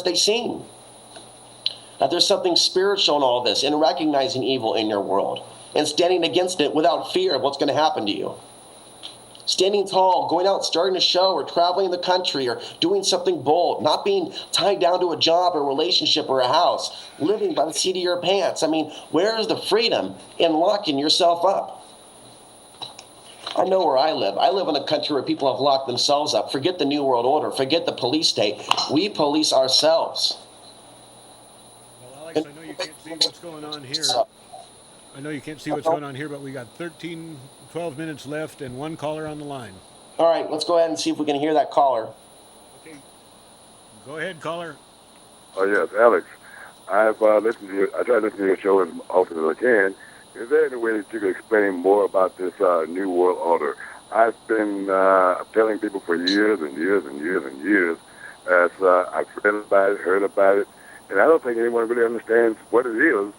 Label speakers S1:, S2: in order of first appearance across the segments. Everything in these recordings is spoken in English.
S1: they seem. That there's something spiritual in all this, in recognizing evil in your world and standing against it without fear of what's going to happen to you. Standing tall, going out, starting a show, or traveling the country, or doing something bold, not being tied down to a job or relationship or a house, living by the seat of your pants. I mean, where is the freedom in locking yourself up? I know where I live. I live in a country where people have locked themselves up. Forget the New World Order. Forget the police state. We police ourselves.
S2: Well, Alex, I know you can't see what's going on here. I know you can't see what's going on here, but we got 12 minutes left and one caller on the line.
S1: All right, let's go ahead and see if we can hear that caller.
S2: Okay. Go ahead, caller.
S3: Oh, yes, Alex. I've listened to I try to listen to your show as often as I can. Is there any way that you could explain more about this New World Order? I've been telling people for years and years and years and years as I've read about it, heard about it, and I don't think anyone really understands what it is.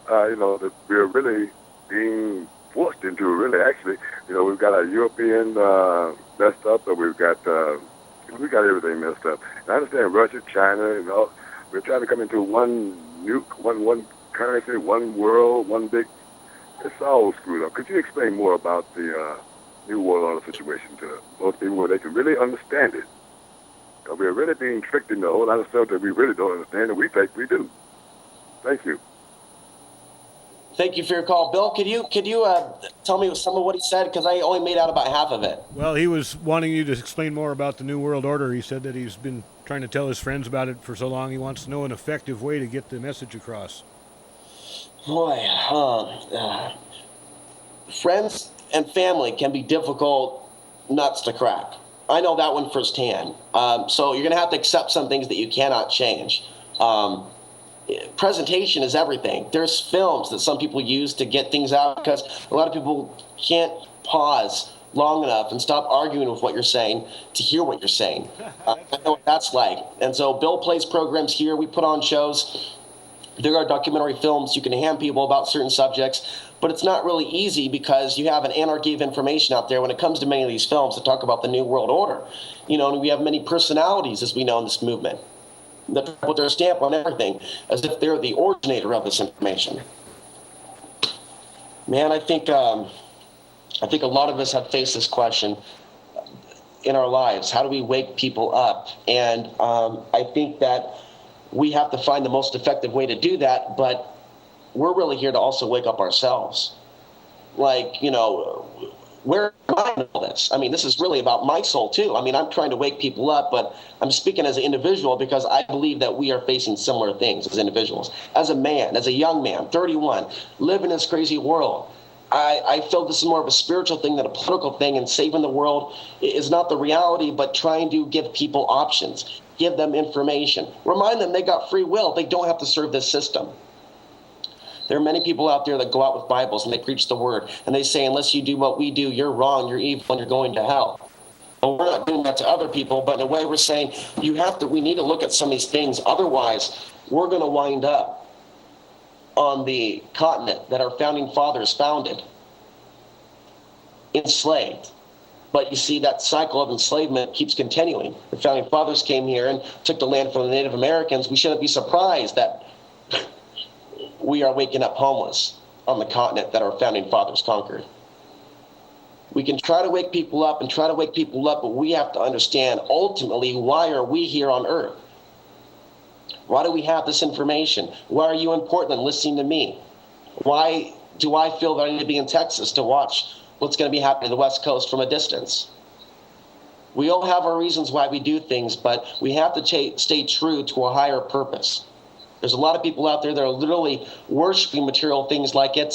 S3: That we're really being forced into, really, actually. We've got our European messed up, but we got everything messed up. And I understand Russia, China, and all. We're trying to come into one currency, one world, one big. It's all screwed up. Could you explain more about the New World Order situation to most people where they can really understand it? Because we're really being tricked into a whole lot of stuff that we really don't understand, and we think we do. Thank you.
S1: Thank you for your call. Bill, could you tell me some of what he said? Because I only made out about half of it.
S2: Well, he was wanting you to explain more about the New World Order. He said that he's been trying to tell his friends about it for so long. He wants to know an effective way to get the message across.
S1: Boy, friends and family can be difficult nuts to crack. I know that one firsthand. So you're going to have to accept some things that you cannot change. Presentation is everything. There's films that some people use to get things out because a lot of people can't pause long enough and stop arguing with what you're saying to hear what you're saying. I know what that's like. And so Bill plays programs here. We put on shows. There are documentary films you can hand people about certain subjects, but it's not really easy because you have an anarchy of information out there when it comes to many of these films that talk about the New World Order. And we have many personalities, as we know, in this movement that put their stamp on everything as if they're the originator of this information. Man, I think a lot of us have faced this question in our lives. How do we wake people up? And I think that we have to find the most effective way to do that, but we're really here to also wake up ourselves. Where am I in all this? I mean, this is really about my soul, too. I mean, I'm trying to wake people up, but I'm speaking as an individual because I believe that we are facing similar things as individuals. As a man, as a young man, 31, live in this crazy world. I feel this is more of a spiritual thing than a political thing, and saving the world is not the reality, but trying to give people options, give them information, remind them they got free will. They don't have to serve this system. There are many people out there that go out with Bibles and they preach the word and they say, unless you do what we do, you're wrong, you're evil, and you're going to hell. But we're not doing that to other people, but in a way we're saying we need to look at some of these things. Otherwise, we're going to wind up on the continent that our founding fathers founded, enslaved. But you see, that cycle of enslavement keeps continuing. The founding fathers came here and took the land from the Native Americans. We shouldn't be surprised that we are waking up homeless on the continent that our founding fathers conquered. We can try to wake people up, but we have to understand, ultimately, why are we here on earth? Why do we have this information? Why are you in Portland listening to me? Why do I feel that I need to be in Texas to watch what's going to be happening to the West Coast from a distance? We all have our reasons why we do things, but we have to stay true to a higher purpose. There's a lot of people out there that are literally worshiping material things like it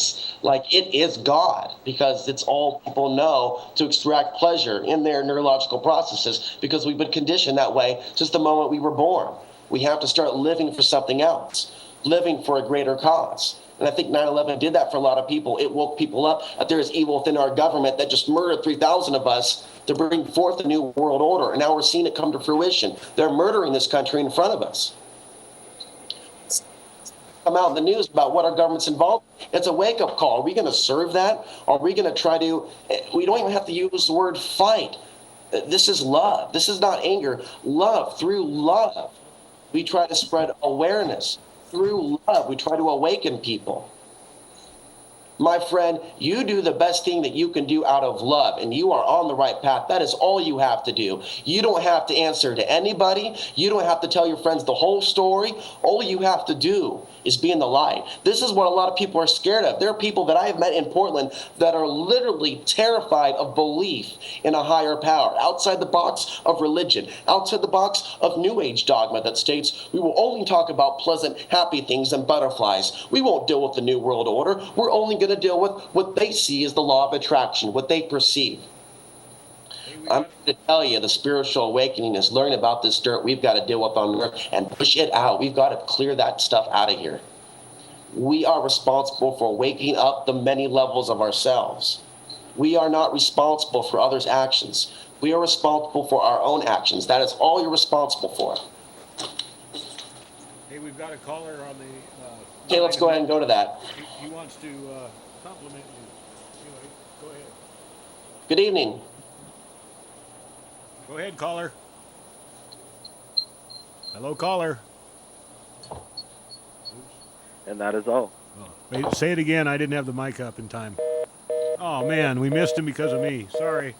S1: is God, because it's all people know to extract pleasure in their neurological processes, because we've been conditioned that way since the moment we were born. We have to start living for something else, living for a greater cause. And I think 9/11 did that for a lot of people. It woke people up that there is evil within our government that just murdered 3,000 of us to bring forth a new world order. And now we're seeing it come to fruition. They're murdering this country in front of us. Come out in the news about what our government's involved in. It's a wake-up call. Are we going to serve that? Are we going to try to? We don't even have to use the word fight. This is love. This is not anger. Love. Through love, We try to spread awareness. Through love, we try to awaken people. My friend, you do the best thing that you can do out of love, and you are on the right path. That is all you have to do. You don't have to answer to anybody. You don't have to tell your friends the whole story. All you have to do is be in the light. This is what a lot of people are scared of. There are people that I have met in Portland that are literally terrified of belief in a higher power, outside the box of religion, outside the box of New Age dogma that states we will only talk about pleasant, happy things and butterflies. We won't deal with the New World Order. We're only going to deal with what they see as the law of attraction, what they perceive. I'm going to tell you, the spiritual awakening is learning about this dirt we've got to deal with on earth and push it out. We've got to clear that stuff out of here. We are responsible for waking up the many levels of ourselves. We are not responsible for others' actions. We are responsible for our own actions. That is all you're responsible for.
S2: Hey, we've got a caller on the...
S1: Okay, let's go ahead and go to that.
S2: He wants to compliment you. Anyway, go ahead.
S1: Good evening.
S2: Go ahead, caller. Hello, caller.
S4: And that is all.
S2: Oh, wait, say it again. I didn't have the mic up in time. Oh, man, we missed him because of me. Sorry.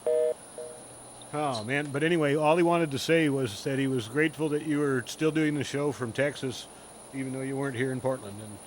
S2: Oh, man. But anyway, all he wanted to say was that he was grateful that you were still doing the show from Texas, even though you weren't here in Portland. And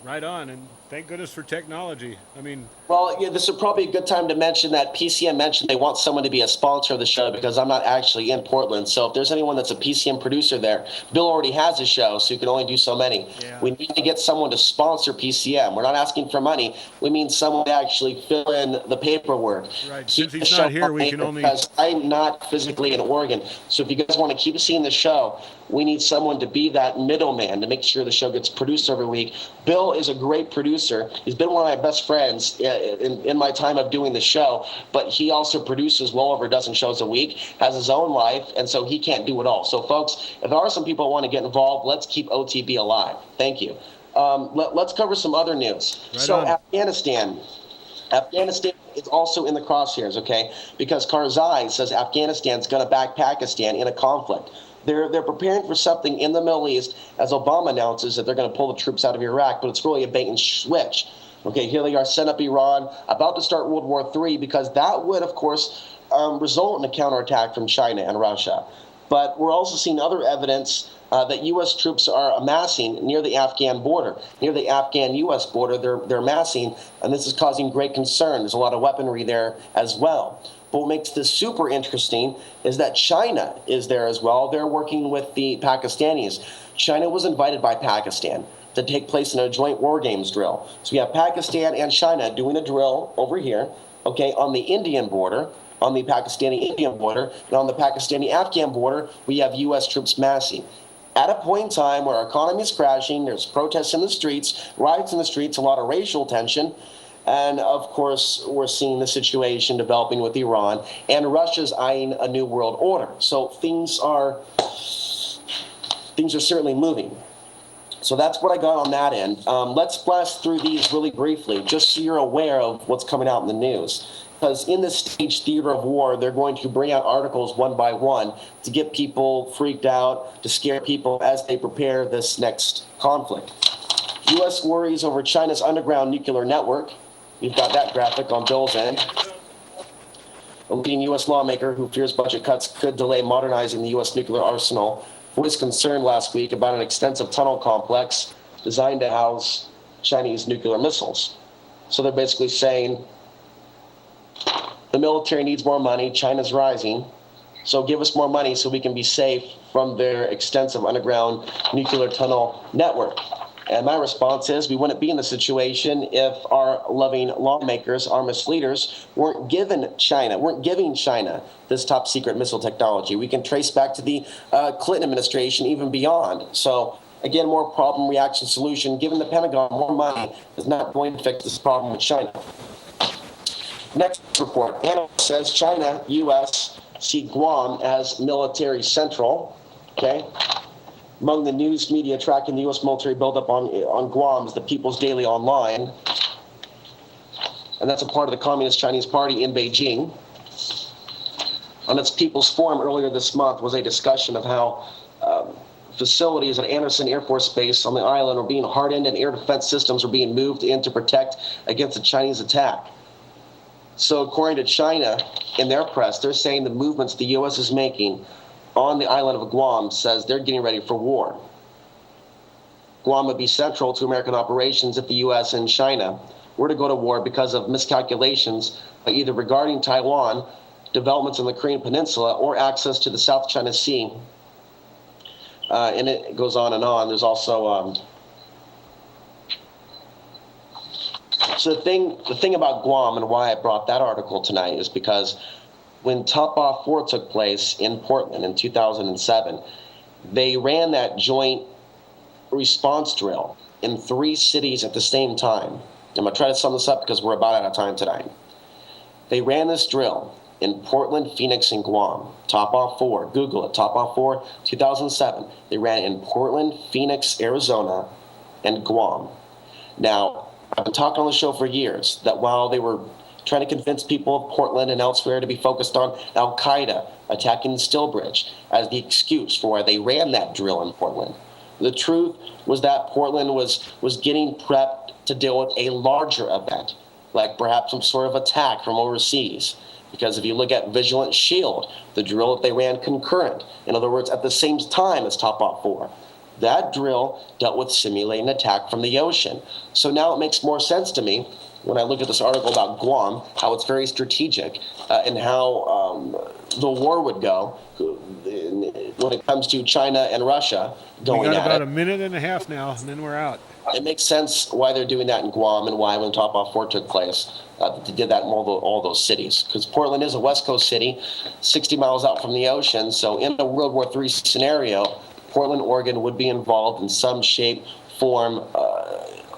S2: right on. And thank goodness for technology. I mean...
S1: Well, yeah, this is probably a good time to mention that PCM mentioned they want someone to be a sponsor of the show because I'm not actually in Portland. So if there's anyone that's a PCM producer there, Bill already has a show, so you can only do so many.
S2: Yeah.
S1: We need to get someone to sponsor PCM. We're not asking for money. We mean someone to actually fill in the paperwork.
S2: Right. Since he's not here, we can only...
S1: Because I'm not physically in Oregon. So if you guys want to keep seeing the show, we need someone to be that middleman to make sure the show gets produced every week. Bill is a great producer. He's been one of my best friends in my time of doing the show, but he also produces well over a dozen shows a week, has his own life, and so he can't do it all. So folks, if there are some people who want to get involved, let's keep OTB alive. Thank you. Let's cover some other news.
S2: Right
S1: so
S2: on.
S1: Afghanistan is also in the crosshairs, okay? Because Karzai says Afghanistan's going to back Pakistan in a conflict. They're preparing for something in the Middle East as Obama announces that they're going to pull the troops out of Iraq, but it's really a bait and switch. Okay, here they are, set up Iran, about to start World War III, because that would, of course, result in a counterattack from China and Russia. But we're also seeing other evidence that U.S. troops are amassing near the Afghan border. Near the Afghan-U.S. border, they're amassing, and this is causing great concern. There's a lot of weaponry there as well. But what makes this super interesting is that China is there as well. They're working with the Pakistanis. China was invited by Pakistan to take place in a joint war games drill. So we have Pakistan and China doing a drill over here, okay, on the Indian border, on the Pakistani-Indian border, and on the Pakistani-Afghan border, we have U.S. troops massing. At a point in time where our economy is crashing, there's protests in the streets, riots in the streets, a lot of racial tension, and of course, we're seeing the situation developing with Iran, and Russia's eyeing a new world order. So things are certainly moving. So that's what I got on that end. Let's blast through these really briefly, just so you're aware of what's coming out in the news. Because in this stage theater of war, they're going to bring out articles one by one to get people freaked out, to scare people as they prepare this next conflict. U.S. worries over China's underground nuclear network. We've got that graphic on Bill's end. A leading U.S. lawmaker who fears budget cuts could delay modernizing the U.S. nuclear arsenal voiced concern last week about an extensive tunnel complex designed to house Chinese nuclear missiles. So they're basically saying the military needs more money, China's rising, so give us more money so we can be safe from their extensive underground nuclear tunnel network. And my response is we wouldn't be in the situation if our loving lawmakers, our misleaders, weren't giving China this top secret missile technology. We can trace back to the Clinton administration, even beyond. So again, more problem, reaction, solution. Giving the Pentagon more money is not going to fix this problem with China. Next report. Analyst says China, U.S. see Guam as military central. Okay. Among the news media tracking the U.S. military buildup on Guam is the People's Daily Online. And that's a part of the Communist Chinese Party in Beijing. On its People's Forum earlier this month was a discussion of how facilities at Anderson Air Force Base on the island are being hardened and air defense systems are being moved in to protect against a Chinese attack. So according to China, in their press, they're saying the movements the U.S. is making on the island of Guam says they're getting ready for war. Guam would be central to American operations if the U.S. and China were to go to war because of miscalculations either regarding Taiwan, developments in the Korean Peninsula, or access to the South China Sea. And it goes on and on. There's also so the thing about Guam and why I brought that article tonight is because when Top Off 4 took place in Portland in 2007, they ran that joint response drill in 3 cities at the same time. I'm going to try to sum this up because we're about out of time tonight. They ran this drill in Portland, Phoenix, and Guam. Top Off 4. Google it. Top Off 4, 2007. They ran it in Portland, Phoenix, Arizona, and Guam. Now, I've been talking on the show for years that while they were trying to convince people of Portland and elsewhere to be focused on Al-Qaeda attacking Stillbridge as the excuse for why they ran that drill in Portland, the truth was that Portland was getting prepped to deal with a larger event, like perhaps some sort of attack from overseas. Because if you look at Vigilant Shield, the drill that they ran concurrent, in other words, at the same time as Top Off 4, that drill dealt with simulating an attack from the ocean. So now it makes more sense to me when I look at this article about Guam, how it's very strategic, and how the war would go when it comes to China and Russia going at it.
S2: We got about a minute and a half now, and then we're out.
S1: It makes sense why they're doing that in Guam and why when Top Off 4 took place, they did that in all those cities. Because Portland is a West Coast city, 60 miles out from the ocean. So in a World War III scenario, Portland, Oregon would be involved in some shape, form,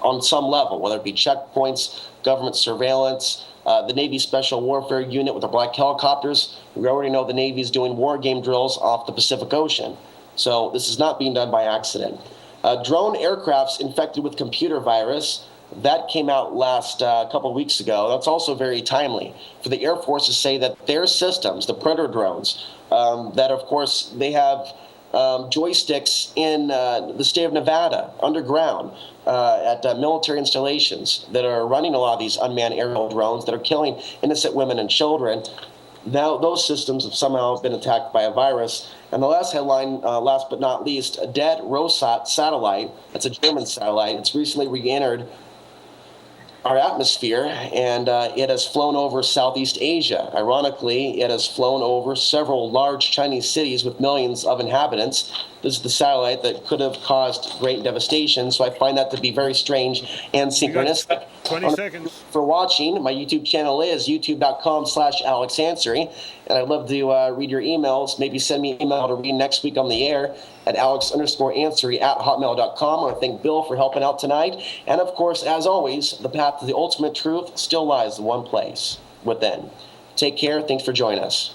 S1: on some level, whether it be checkpoints, government surveillance, the Navy Special Warfare Unit with the black helicopters. We already know the Navy is doing war game drills off the Pacific Ocean. So this is not being done by accident. Drone aircrafts infected with computer virus. That came out last couple of weeks ago. That's also very timely for the Air Force to say that their systems, the Predator drones, that of course they have joysticks in the state of Nevada, underground, at military installations that are running a lot of these unmanned aerial drones that are killing innocent women and children. Now those systems have somehow been attacked by a virus. And the last headline, last but not least, a dead Rosat satellite. That's a German satellite. It's recently re-entered our atmosphere, and it has flown over Southeast Asia. Ironically, it has flown over several large Chinese cities with millions of inhabitants. This is the satellite that could have caused great devastation, so I find that to be very strange and synchronistic.
S2: 20 seconds.
S1: For watching, my YouTube channel is youtube.com/AlexAnswery, and I'd love to read your emails. Maybe send me an email to read next week on the air at alex_answery@hotmail.com. I want to thank Bill for helping out tonight. And of course, as always, the path to the ultimate truth still lies in one place, within. Take care. Thanks for joining us.